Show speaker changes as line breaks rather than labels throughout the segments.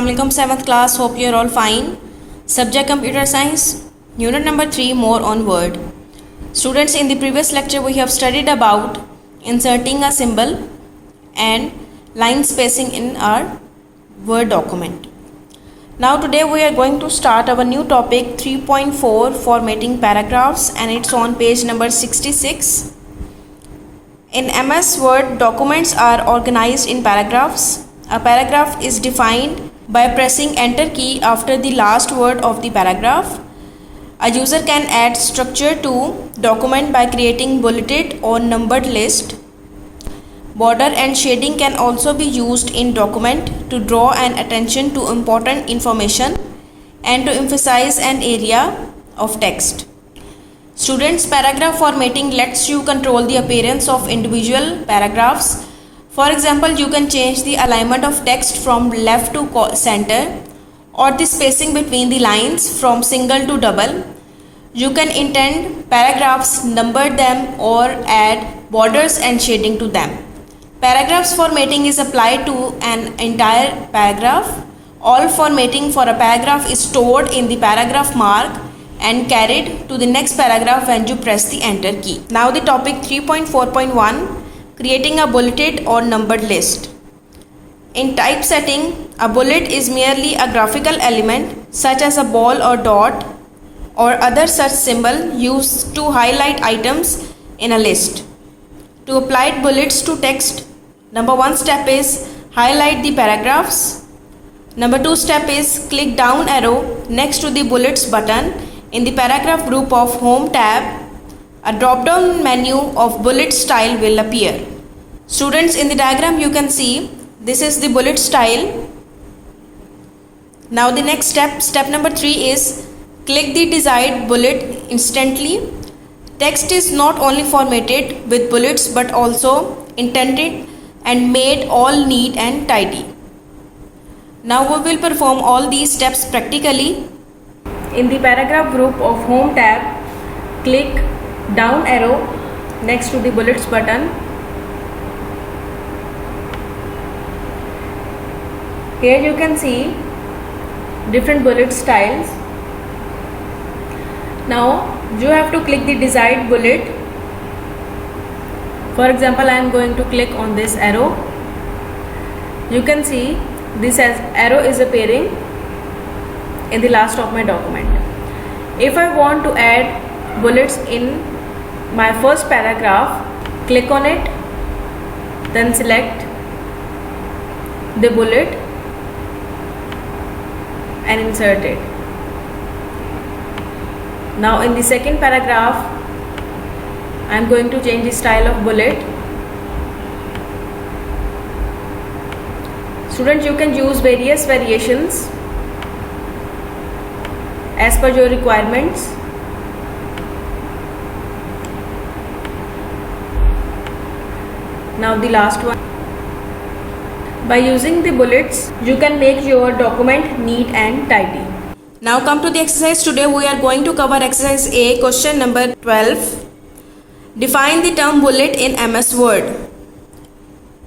Assalamualaikum 7th class. Hope you are all fine. Subject Computer Science. Unit number 3, more on word. Students, in the previous lecture we have studied about inserting a symbol and line spacing in our word document. Now today we are going to start our new topic 3.4, formatting paragraphs, and it's on page number 66. In MS Word, documents are organized in paragraphs. A paragraph is defined by pressing enter key after the last word of the paragraph. A user can add structure to document by creating bulleted or numbered list. Border and shading can also be used in document to draw an attention to important information and to emphasize an area of text. Students, paragraph formatting lets you control the appearance of individual paragraphs. For example, you can change the alignment of text from left to center or the spacing between the lines from single to double. You can indent paragraphs, number them, or add borders and shading to them. Paragraphs formatting is applied to an entire paragraph. All formatting for a paragraph is stored in the paragraph mark and carried to the next paragraph when you press the enter key. Now the topic 3.4.1, creating a bulleted or numbered list. In typesetting, a bullet is merely a graphical element such as a ball or dot or other such symbol used to highlight items in a list. To apply bullets to text, number 1 step is highlight the paragraphs. Number 2 step is click down arrow next to the bullets button in the paragraph group of Home tab. A drop-down menu of bullet style will appear. Students, in the diagram you can see this is the bullet style. Now the next step number 3 is click the desired bullet instantly. Text is not only formatted with bullets but also indented and made all neat and tidy. Now we will perform all these steps practically. In the paragraph group of Home tab, click down arrow next to the bullets button. Here you can see different bullet styles. Now you have to click the desired bullet. For example, I am going to click on this arrow. You can see this as arrow is appearing in the last of my document. If I want to add bullets in my first paragraph, click on it, then select the bullet and insert it. Now in the second paragraph, I am going to change the style of bullet. Students, you can use various variations as per your requirements. Now the last one. By using the bullets, you can make your document neat and tidy. Now come to the exercise. Today we are going to cover exercise A, question number 12. Define the term bullet in MS Word.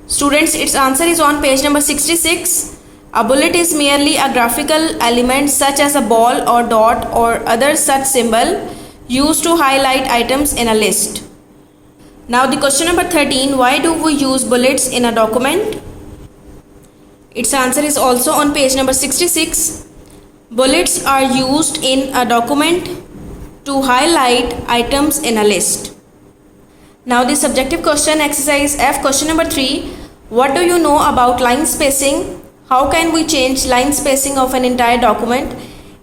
Students, its answer is on page number 66. A bullet is merely a graphical element such as a ball or dot or other such symbol used to highlight items in a list. Now the question number 13, why do we use bullets in a document? Its answer is also on page number 66. Bullets are used in a document to highlight items in a list. Now the subjective question, exercise F, question number 3. What do you know about line spacing? How can we change line spacing of an entire document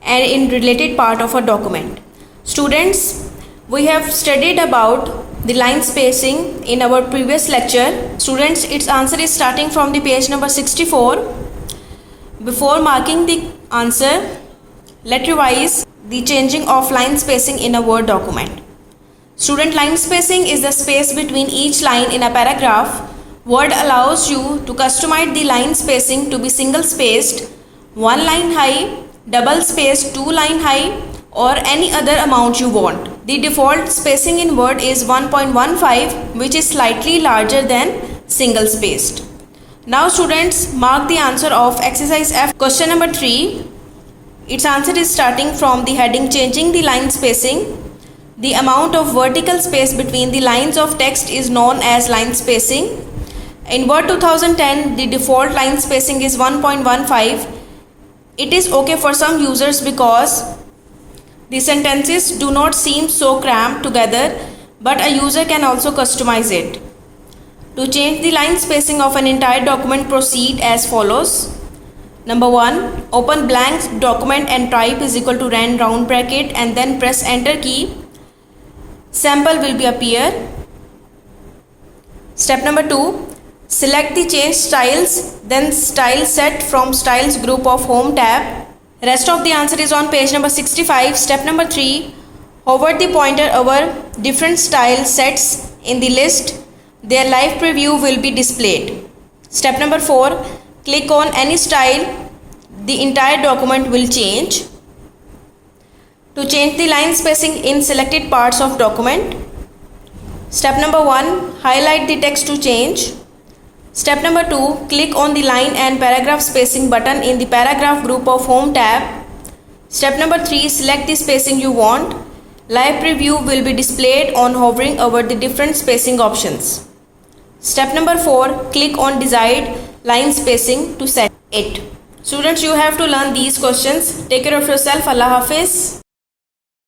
and in related part of a document? Students, we have studied about the line spacing in our previous lecture. Students, its answer is starting from the page number 64. Before marking the answer, let's revise the changing of line spacing in a Word document. Student, line spacing is the space between each line in a paragraph. Word allows you to customize the line spacing to be single spaced, 1 line high, double spaced 2 line high, or any other amount you want. The default spacing in Word is 1.15, which is slightly larger than single spaced. Now students, mark the answer of exercise F. Question number 3. Its answer is starting from the heading changing the line spacing. The amount of vertical space between the lines of text is known as line spacing. In Word 2010, the default line spacing is 1.15. It is okay for some users because the sentences do not seem so cramped together, but a user can also customize it. To change the line spacing of an entire document, proceed as follows. Number 1. Open blank document and type is equal to ren round bracket and then press enter key. Sample will be appear. Step number 2. Select the change styles, then style set from styles group of home tab. Rest of the answer is on page number 65. Step number 3. Hover the pointer over different style sets in the list. Their live preview will be displayed. Step number 4. Click on any style. The entire document will change. To change the line spacing in selected parts of document. Step number 1. Highlight the text to change. Step number 2. Click on the line and paragraph spacing button in the paragraph group of home tab. Step number 3. Select the spacing you want. Live preview will be displayed on hovering over the different spacing options. Step number 4. Click on desired line spacing to set it. Students, you have to learn these questions. Take care of yourself. Allah Hafiz.